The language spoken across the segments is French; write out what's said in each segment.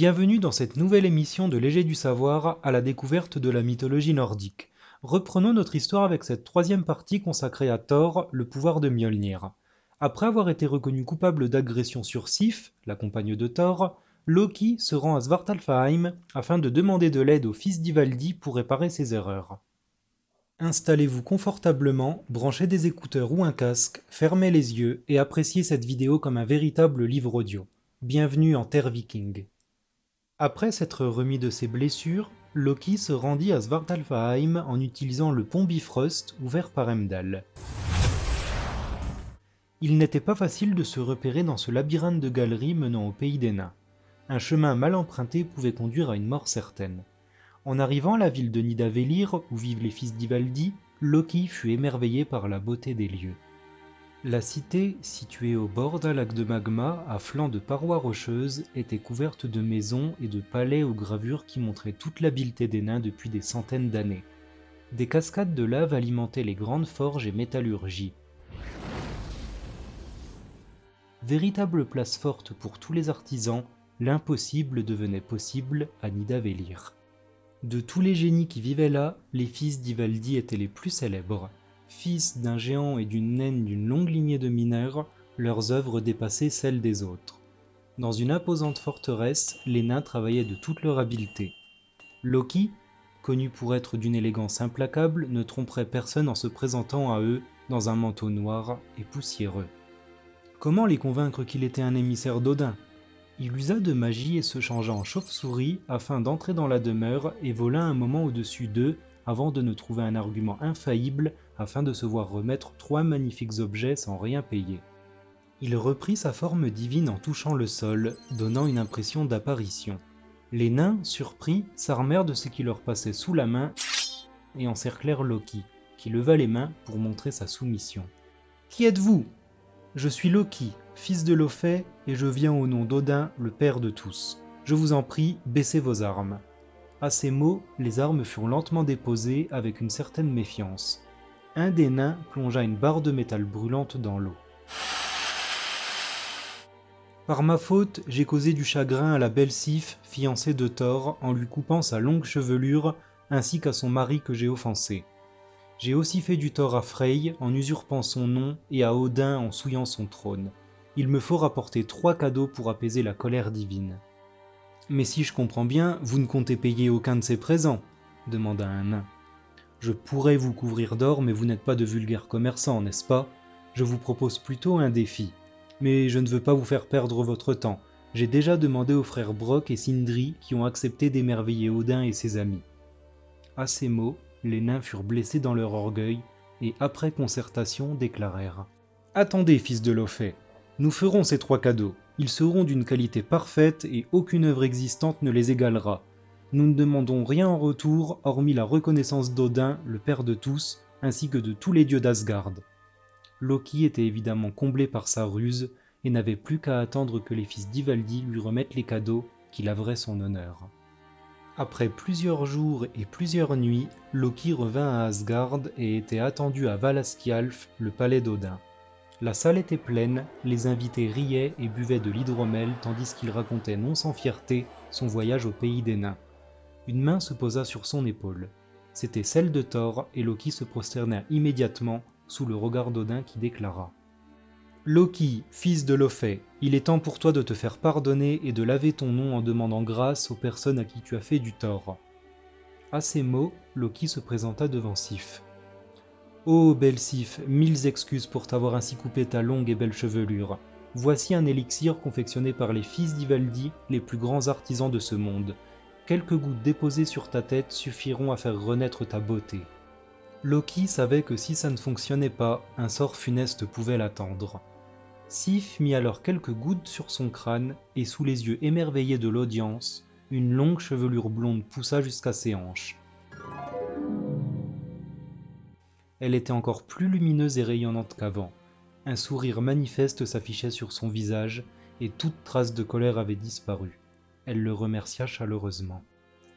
Bienvenue dans cette nouvelle émission de Léger du Savoir à la découverte de la mythologie nordique. Reprenons notre histoire avec cette troisième partie consacrée à Thor, le pouvoir de Mjolnir. Après avoir été reconnu coupable d'agression sur Sif, la compagne de Thor, Loki se rend à Svartalfheim afin de demander de l'aide au fils d'Ivaldi pour réparer ses erreurs. Installez-vous confortablement, branchez des écouteurs ou un casque, fermez les yeux et appréciez cette vidéo comme un véritable livre audio. Bienvenue en Terre Viking. Après s'être remis de ses blessures, Loki se rendit à Svartalfheim en utilisant le pont Bifrost ouvert par Heimdall. Il n'était pas facile de se repérer dans ce labyrinthe de galeries menant au pays des nains. Un chemin mal emprunté pouvait conduire à une mort certaine. En arrivant à la ville de Nidavellir, où vivent les fils d'Ivaldi, Loki fut émerveillé par la beauté des lieux. La cité, située au bord d'un lac de magma à flanc de parois rocheuses, était couverte de maisons et de palais aux gravures qui montraient toute l'habileté des nains depuis des centaines d'années. Des cascades de lave alimentaient les grandes forges et métallurgies. Véritable place forte pour tous les artisans, l'impossible devenait possible à Nidavellir. De tous les génies qui vivaient là, les fils d'Ivaldi étaient les plus célèbres. Fils d'un géant et d'une naine d'une longue lignée de mineurs, leurs œuvres dépassaient celles des autres. Dans une imposante forteresse, les nains travaillaient de toute leur habileté. Loki, connu pour être d'une élégance implacable, ne tromperait personne en se présentant à eux dans un manteau noir et poussiéreux. Comment les convaincre qu'il était un émissaire d'Odin ? Il usa de magie et se changea en chauve-souris afin d'entrer dans la demeure et vola un moment au-dessus d'eux avant de ne trouver un argument infaillible afin de se voir remettre 3 magnifiques objets sans rien payer. Il reprit sa forme divine en touchant le sol, donnant une impression d'apparition. Les nains, surpris, s'armèrent de ce qui leur passait sous la main et encerclèrent Loki, qui leva les mains pour montrer sa soumission. « Qui êtes-vous ? Je suis Loki, fils de Lofé, et je viens au nom d'Odin, le père de tous. Je vous en prie, baissez vos armes. » À ces mots, les armes furent lentement déposées avec une certaine méfiance. Un des nains plongea une barre de métal brûlante dans l'eau. « Par ma faute, j'ai causé du chagrin à la belle Sif, fiancée de Thor, en lui coupant sa longue chevelure, ainsi qu'à son mari que j'ai offensé. J'ai aussi fait du tort à Frey en usurpant son nom et à Odin en souillant son trône. Il me faut rapporter 3 cadeaux pour apaiser la colère divine. »« Mais si je comprends bien, vous ne comptez payer aucun de ces présents ?» demanda un nain. « Je pourrais vous couvrir d'or, mais vous n'êtes pas de vulgaires commerçants, n'est-ce pas ? Je vous propose plutôt un défi. Mais je ne veux pas vous faire perdre votre temps. J'ai déjà demandé aux frères Brock et Sindri qui ont accepté d'émerveiller Odin et ses amis. » À ces mots, les nains furent blessés dans leur orgueil et, après concertation, déclarèrent « Attendez, fils de Lofé, nous ferons ces 3 cadeaux. Ils seront d'une qualité parfaite et aucune œuvre existante ne les égalera. Nous ne demandons rien en retour, hormis la reconnaissance d'Odin, le père de tous, ainsi que de tous les dieux d'Asgard. » Loki était évidemment comblé par sa ruse et n'avait plus qu'à attendre que les fils d'Ivaldi lui remettent les cadeaux qui laveraient son honneur. Après plusieurs jours et plusieurs nuits, Loki revint à Asgard et était attendu à Valaskjalf, le palais d'Odin. La salle était pleine, les invités riaient et buvaient de l'hydromel tandis qu'il racontait non sans fierté son voyage au pays des nains. Une main se posa sur son épaule. C'était celle de Thor et Loki se prosterna immédiatement sous le regard d'Odin qui déclara « Loki, fils de Lofé, il est temps pour toi de te faire pardonner et de laver ton nom en demandant grâce aux personnes à qui tu as fait du tort. » À ces mots, Loki se présenta devant Sif. « Ô belle Sif, 1000 excuses pour t'avoir ainsi coupé ta longue et belle chevelure. Voici un élixir confectionné par les fils d'Ivaldi, les plus grands artisans de ce monde. Quelques gouttes déposées sur ta tête suffiront à faire renaître ta beauté. » Loki savait que si ça ne fonctionnait pas, un sort funeste pouvait l'attendre. Sif mit alors quelques gouttes sur son crâne et sous les yeux émerveillés de l'audience, une longue chevelure blonde poussa jusqu'à ses hanches. Elle était encore plus lumineuse et rayonnante qu'avant. Un sourire manifeste s'affichait sur son visage et toute trace de colère avait disparu. Elle le remercia chaleureusement.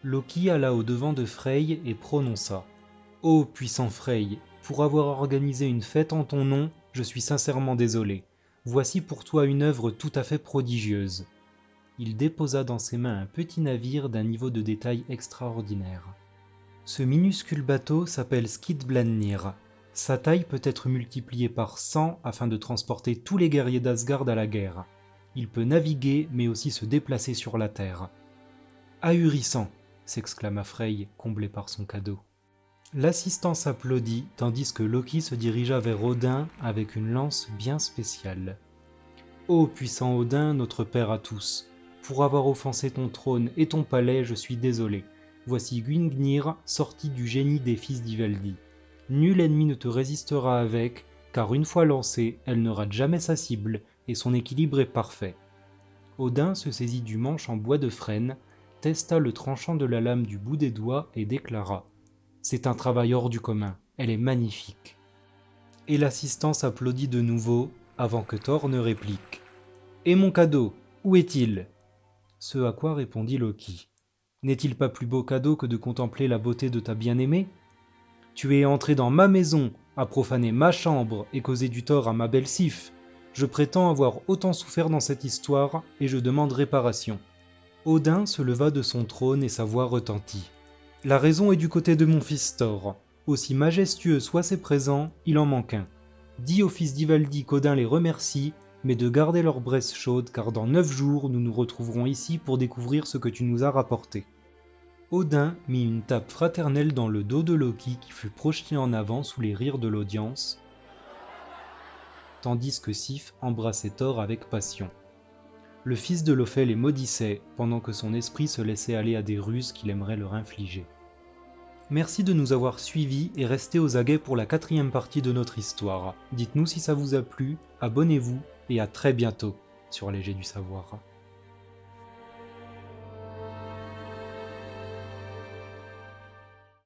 Loki alla au-devant de Frey et prononça « Ô puissant Frey, pour avoir organisé une fête en ton nom, je suis sincèrement désolé. Voici pour toi une œuvre tout à fait prodigieuse. » il déposa dans ses mains un petit navire d'un niveau de détail extraordinaire. Ce minuscule bateau s'appelle Skidbladnir. Sa taille peut être multipliée par 100 afin de transporter tous les guerriers d'Asgard à la guerre. Il peut naviguer mais aussi se déplacer sur la terre. Ahurissant, s'exclama Frey, comblé par son cadeau. L'assistant s'applaudit tandis que Loki se dirigea vers Odin avec une lance bien spéciale. Ô puissant Odin, notre père à tous, pour avoir offensé ton trône et ton palais, je suis désolé. Voici Gungnir, sorti du génie des fils d'Ivaldi. Nul ennemi ne te résistera avec, car une fois lancée, elle ne rate jamais sa cible, et son équilibre est parfait. Odin se saisit du manche en bois de frêne, testa le tranchant de la lame du bout des doigts et déclara « C'est un travail hors du commun, elle est magnifique ». Et l'assistant s'applaudit de nouveau, avant que Thor ne réplique « Et mon cadeau, où est-il » Ce à quoi répondit Loki « N'est-il pas plus beau cadeau que de contempler la beauté de ta bien-aimée ? Tu es entré dans ma maison, à profaner ma chambre et causer du tort à ma belle Sif. Je prétends avoir autant souffert dans cette histoire, et je demande réparation. » Odin se leva de son trône et sa voix retentit. « La raison est du côté de mon fils Thor. Aussi majestueux soient ses présents, il en manque un. Dis aux fils d'Ivaldi qu'Odin les remercie, mais de garder leur braise chaude, car dans 9 jours nous nous retrouverons ici pour découvrir ce que tu nous as rapporté. » Odin mit une tape fraternelle dans le dos de Loki qui fut projeté en avant sous les rires de l'audience, tandis que Sif embrassait Thor avec passion. Le fils de Lophel les maudissait, pendant que son esprit se laissait aller à des ruses qu'il aimerait leur infliger. Merci de nous avoir suivis et restez aux aguets pour la 4e partie de notre histoire. Dites-nous si ça vous a plu, abonnez-vous et à très bientôt sur Léger du Savoir.